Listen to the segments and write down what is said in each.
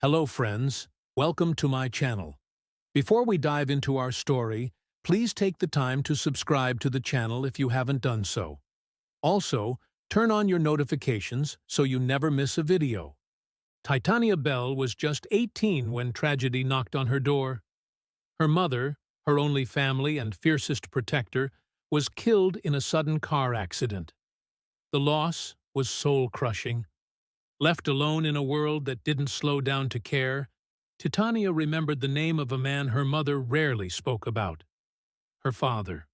Hello friends, welcome to my channel. Before we dive into our story, please take the time to subscribe to the channel if you haven't done so. Also, turn on your notifications so you never miss a video. Titania Bell was just 18 when tragedy knocked on her door. Her mother, her only family and fiercest protector, was killed in a sudden car accident. The loss was soul-crushing. Left alone in a world that didn't slow down to care, Titania remembered the name of a man her mother rarely spoke about: her father.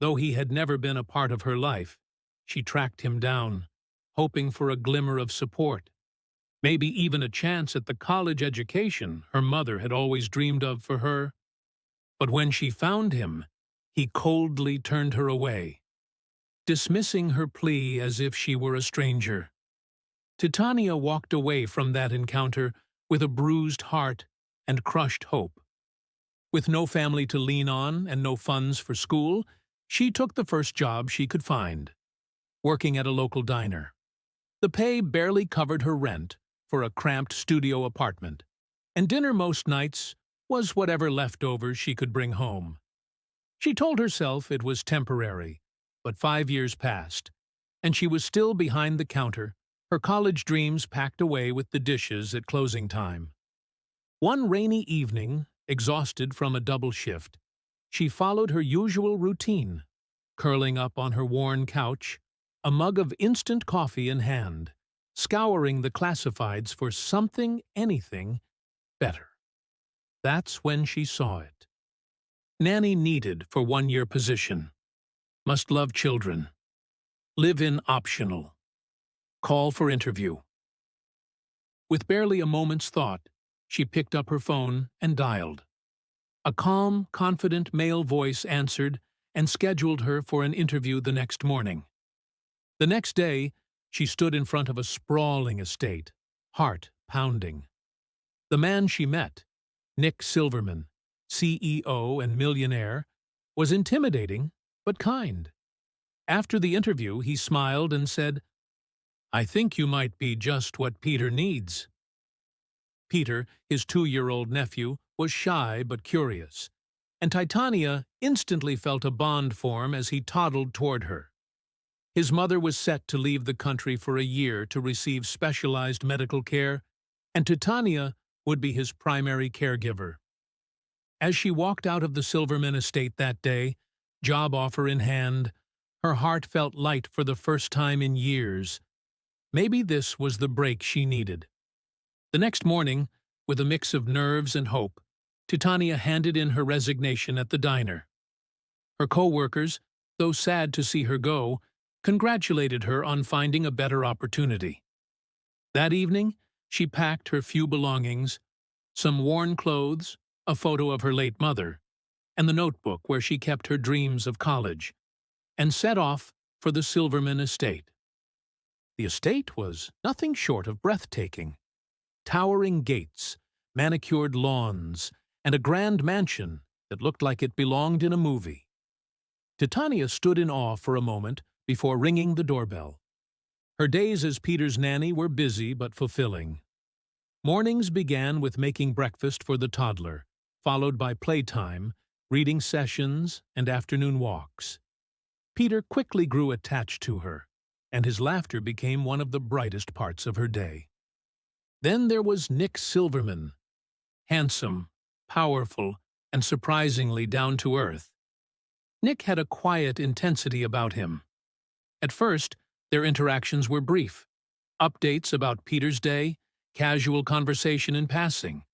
Though he had never been a part of her life, she tracked him down, hoping for a glimmer of support, maybe even a chance at the college education her mother had always dreamed of for her. But when she found him, he coldly turned her away, dismissing her plea as if she were a stranger. Titania walked away from that encounter with a bruised heart and crushed hope. With no family to lean on and no funds for school, she took the first job she could find, working at a local diner. The pay barely covered her rent for a cramped studio apartment, and dinner most nights was whatever leftovers she could bring home. She told herself it was temporary, but 5 years passed, and she was still behind the counter, her college dreams packed away with the dishes at closing time. One rainy evening, exhausted from a double shift, she followed her usual routine, curling up on her worn couch, a mug of instant coffee in hand, scouring the classifieds for anything better. That's when she saw it. Nanny needed for one-year position. Must love children. Live-in optional. Call for interview. With barely a moment's thought, she picked up her phone and dialed. A calm, confident male voice answered and scheduled her for an interview the next morning. The next day, she stood in front of a sprawling estate, heart pounding. The man she met, Nick Silverman, CEO and millionaire, was intimidating but kind. After the interview, he smiled and said, "I think you might be just what Peter needs." Peter, his 2-year-old nephew, was shy but curious, and Titania instantly felt a bond form as he toddled toward her. His mother was set to leave the country for a year to receive specialized medical care, and Titania would be his primary caregiver. As she walked out of the Silverman estate that day, job offer in hand, her heart felt light for the first time in years. Maybe this was the break she needed. The next morning, with a mix of nerves and hope, Titania handed in her resignation at the diner. Her co-workers, though sad to see her go, congratulated her on finding a better opportunity. That evening, she packed her few belongings, some worn clothes, a photo of her late mother, and the notebook where she kept her dreams of college, and set off for the Silverman estate. The estate was nothing short of breathtaking. Towering gates, manicured lawns, and a grand mansion that looked like it belonged in a movie. Titania stood in awe for a moment before ringing the doorbell. Her days as Peter's nanny were busy but fulfilling. Mornings began with making breakfast for the toddler, followed by playtime, reading sessions, and afternoon walks. Peter quickly grew attached to her, and his laughter became one of the brightest parts of her day. Then there was Nick Silverman, handsome, powerful, and surprisingly down-to-earth. Nick had a quiet intensity about him. At first, their interactions were brief, updates about Peter's day, casual conversation in passing.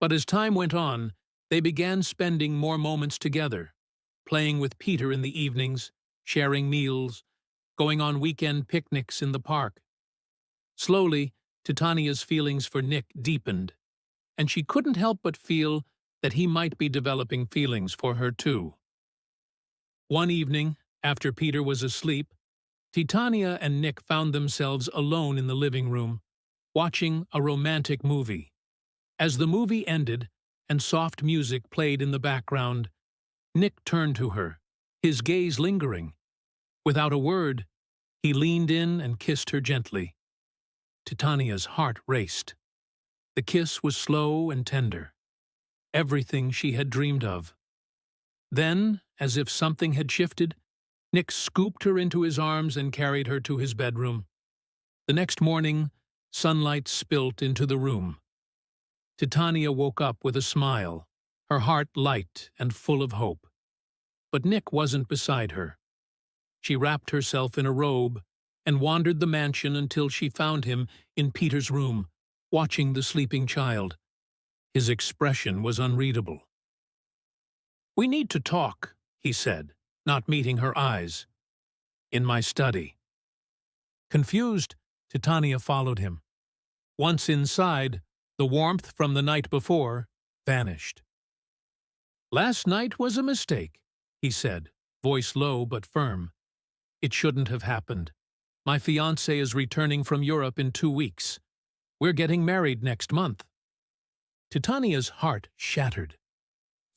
But as time went on, they began spending more moments together, playing with Peter in the evenings, sharing meals, going on weekend picnics in the park. Slowly, Titania's feelings for Nick deepened, and she couldn't help but feel that he might be developing feelings for her too. One evening, after Peter was asleep, Titania and Nick found themselves alone in the living room, watching a romantic movie. As the movie ended and soft music played in the background, Nick turned to her, his gaze lingering. Without a word, he leaned in and kissed her gently. Titania's heart raced. The kiss was slow and tender, everything she had dreamed of. Then, as if something had shifted, Nick scooped her into his arms and carried her to his bedroom. The next morning, sunlight spilt into the room. Titania woke up with a smile, her heart light and full of hope. But Nick wasn't beside her. She wrapped herself in a robe and wandered the mansion until she found him in Peter's room, watching the sleeping child. His expression was unreadable. "We need to talk," he said, not meeting her eyes. "In my study." Confused, Titania followed him. Once inside, the warmth from the night before vanished. "Last night was a mistake," he said, voice low but firm. "It shouldn't have happened. My fiancé is returning from Europe in 2 weeks. We're getting married next month." Titania's heart shattered.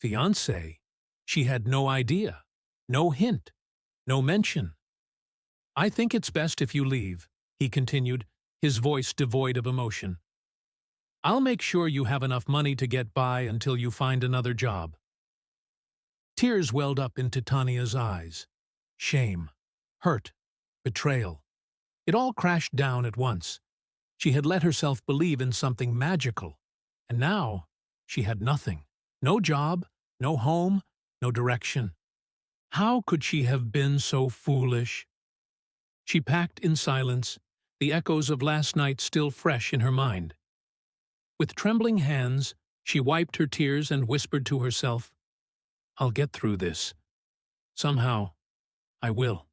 Fiancé? She had no idea, no hint, no mention. "I think it's best if you leave," he continued, his voice devoid of emotion. "I'll make sure you have enough money to get by until you find another job." Tears welled up in Titania's eyes. Shame, hurt, betrayal. It all crashed down at once. She had let herself believe in something magical, and now she had nothing. No job, no home, no direction. How could she have been so foolish? She packed in silence, the echoes of last night still fresh in her mind. With trembling hands, she wiped her tears and whispered to herself, "I'll get through this. Somehow, I will."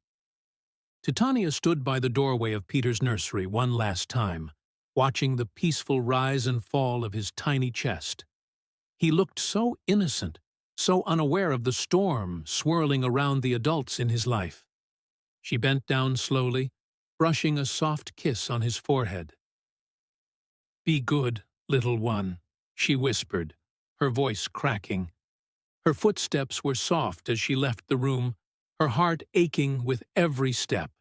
Titania stood by the doorway of Peter's nursery one last time, watching the peaceful rise and fall of his tiny chest. He looked so innocent, so unaware of the storm swirling around the adults in his life. She bent down slowly, brushing a soft kiss on his forehead. "Be good, little one," she whispered, her voice cracking. Her footsteps were soft as she left the room, her heart aching with every step.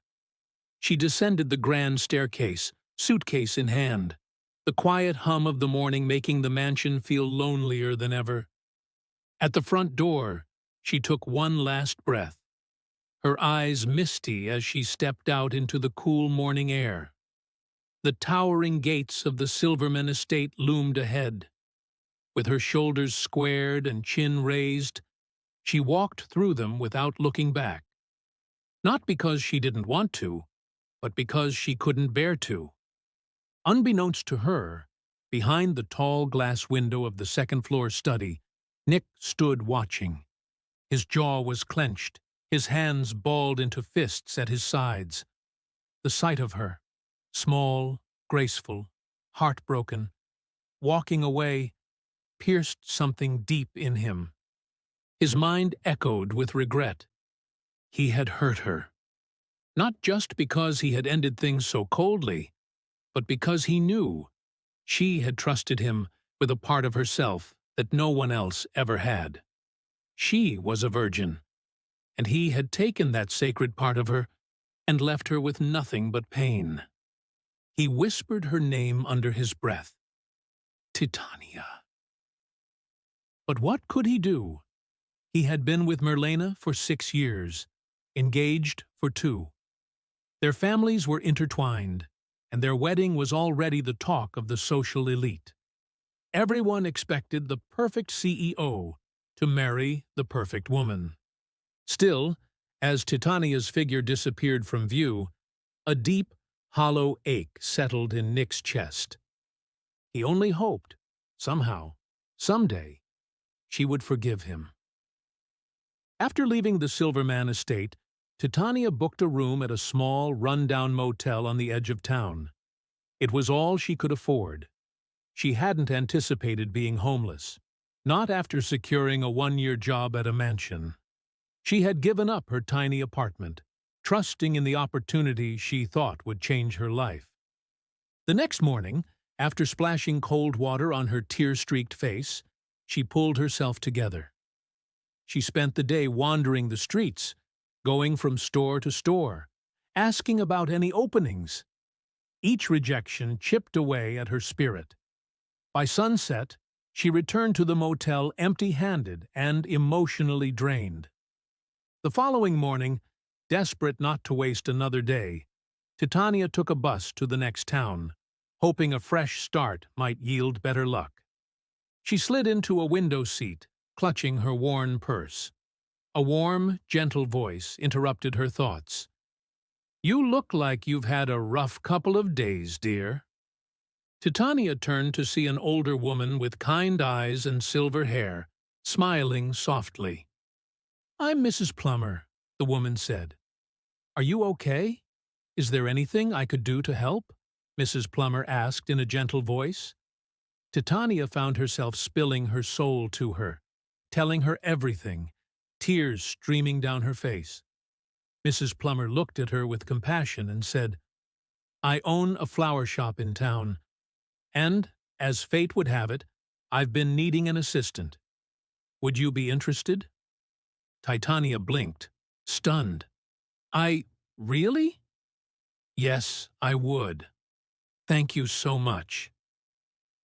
She descended the grand staircase, suitcase in hand, the quiet hum of the morning making the mansion feel lonelier than ever. At the front door, she took one last breath, her eyes misty as she stepped out into the cool morning air. The towering gates of the Silverman estate loomed ahead. With her shoulders squared and chin raised, she walked through them without looking back. Not because she didn't want to, but because she couldn't bear to. Unbeknownst to her, behind the tall glass window of the second-floor study, Nick stood watching. His jaw was clenched, his hands balled into fists at his sides. The sight of her, small, graceful, heartbroken, walking away, pierced something deep in him. His mind echoed with regret. He had hurt her. Not just because he had ended things so coldly, but because he knew she had trusted him with a part of herself that no one else ever had. She was a virgin, and he had taken that sacred part of her and left her with nothing but pain. He whispered her name under his breath. Titania. But what could he do? He had been with Merlena for 6 years, engaged for 2. Their families were intertwined, and their wedding was already the talk of the social elite. Everyone expected the perfect CEO to marry the perfect woman. Still, as Titania's figure disappeared from view, a deep, hollow ache settled in Nick's chest. He only hoped, somehow, someday, she would forgive him. After leaving the Silverman estate, Titania booked a room at a small, run-down motel on the edge of town. It was all she could afford. She hadn't anticipated being homeless, not after securing a 1-year job at a mansion. She had given up her tiny apartment, trusting in the opportunity she thought would change her life. The next morning, after splashing cold water on her tear-streaked face, she pulled herself together. She spent the day wandering the streets, going from store to store, asking about any openings. Each rejection chipped away at her spirit. By sunset, she returned to the motel empty-handed and emotionally drained. The following morning, desperate not to waste another day, Titania took a bus to the next town, hoping a fresh start might yield better luck. She slid into a window seat, clutching her worn purse. A warm, gentle voice interrupted her thoughts. "You look like you've had a rough couple of days, dear." Titania turned to see an older woman with kind eyes and silver hair, smiling softly. "I'm Mrs. Plummer," the woman said. "Are you okay? Is there anything I could do to help?" Mrs. Plummer asked in a gentle voice. Titania found herself spilling her soul to her, telling her everything, tears streaming down her face. Mrs. Plummer looked at her with compassion and said, "I own a flower shop in town, and, as fate would have it, I've been needing an assistant. Would you be interested?" Titania blinked, stunned. Really?" "Yes, I would. Thank you so much."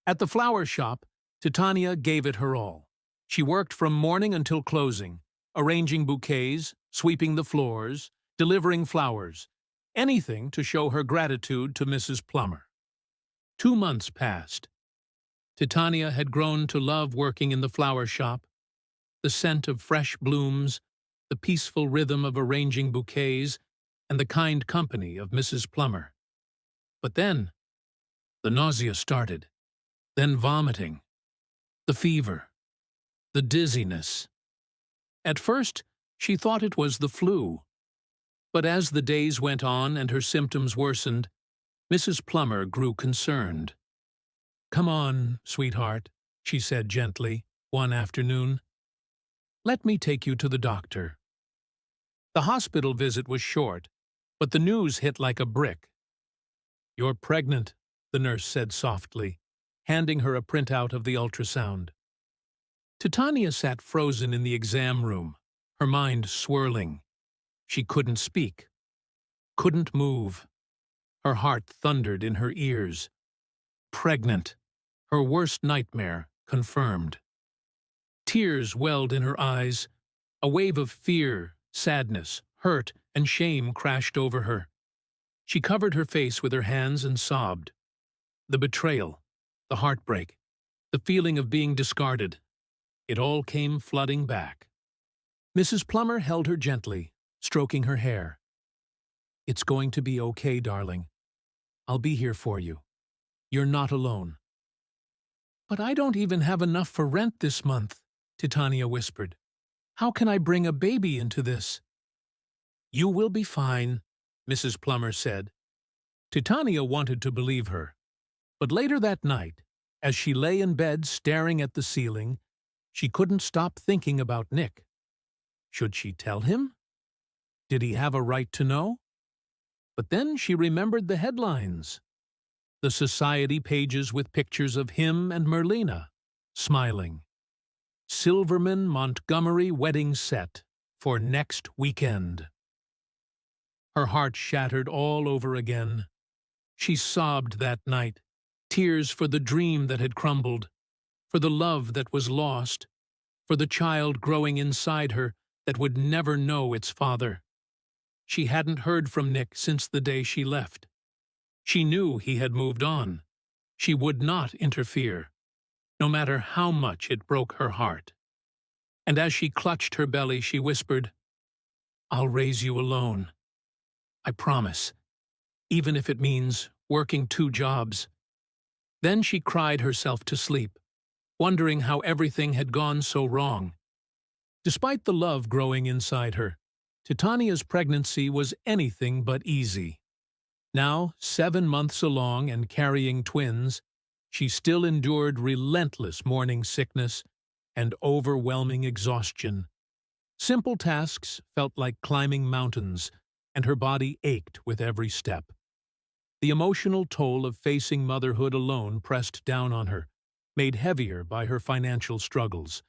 At the flower shop, Titania gave it her all. She worked from morning until closing, arranging bouquets, sweeping the floors, delivering flowers, anything to show her gratitude to Mrs. Plummer. 2 months passed. Titania had grown to love working in the flower shop. The scent of fresh blooms, the peaceful rhythm of arranging bouquets, and the kind company of Mrs. Plummer. But then, the nausea started, then vomiting, the fever, the dizziness. At first, she thought it was the flu. But as the days went on and her symptoms worsened, Mrs. Plummer grew concerned. "Come on, sweetheart," she said gently, one afternoon. "Let me take you to the doctor." The hospital visit was short, but the news hit like a brick. "You're pregnant," the nurse said softly, handing her a printout of the ultrasound. Titania sat frozen in the exam room, her mind swirling. She couldn't speak, couldn't move. Her heart thundered in her ears. Pregnant, her worst nightmare confirmed. Tears welled in her eyes. A wave of fear, sadness, hurt, and shame crashed over her. She covered her face with her hands and sobbed. The betrayal, the heartbreak, the feeling of being discarded, it all came flooding back. Mrs. Plummer held her gently, stroking her hair. "It's going to be okay, darling. I'll be here for you. You're not alone." "But I don't even have enough for rent this month," Titania whispered. "How can I bring a baby into this?" "You will be fine," Mrs. Plummer said. Titania wanted to believe her. But later that night, as she lay in bed staring at the ceiling, she couldn't stop thinking about Nick. Should she tell him? Did he have a right to know? But then she remembered the headlines. The society pages with pictures of him and Merlina, smiling. Silverman Montgomery wedding set for next weekend. Her heart shattered all over again. She sobbed that night, tears for the dream that had crumbled, for the love that was lost, for the child growing inside her that would never know its father. She hadn't heard from Nick since the day she left. She knew he had moved on. She would not interfere, no matter how much it broke her heart. And as she clutched her belly, she whispered, "I'll raise you alone. I promise, even if it means working 2 jobs. Then she cried herself to sleep, wondering how everything had gone so wrong. Despite the love growing inside her, Titania's pregnancy was anything but easy. Now, 7 months along and carrying twins, she still endured relentless morning sickness and overwhelming exhaustion. Simple tasks felt like climbing mountains, and her body ached with every step. The emotional toll of facing motherhood alone pressed down on her, made heavier by her financial struggles.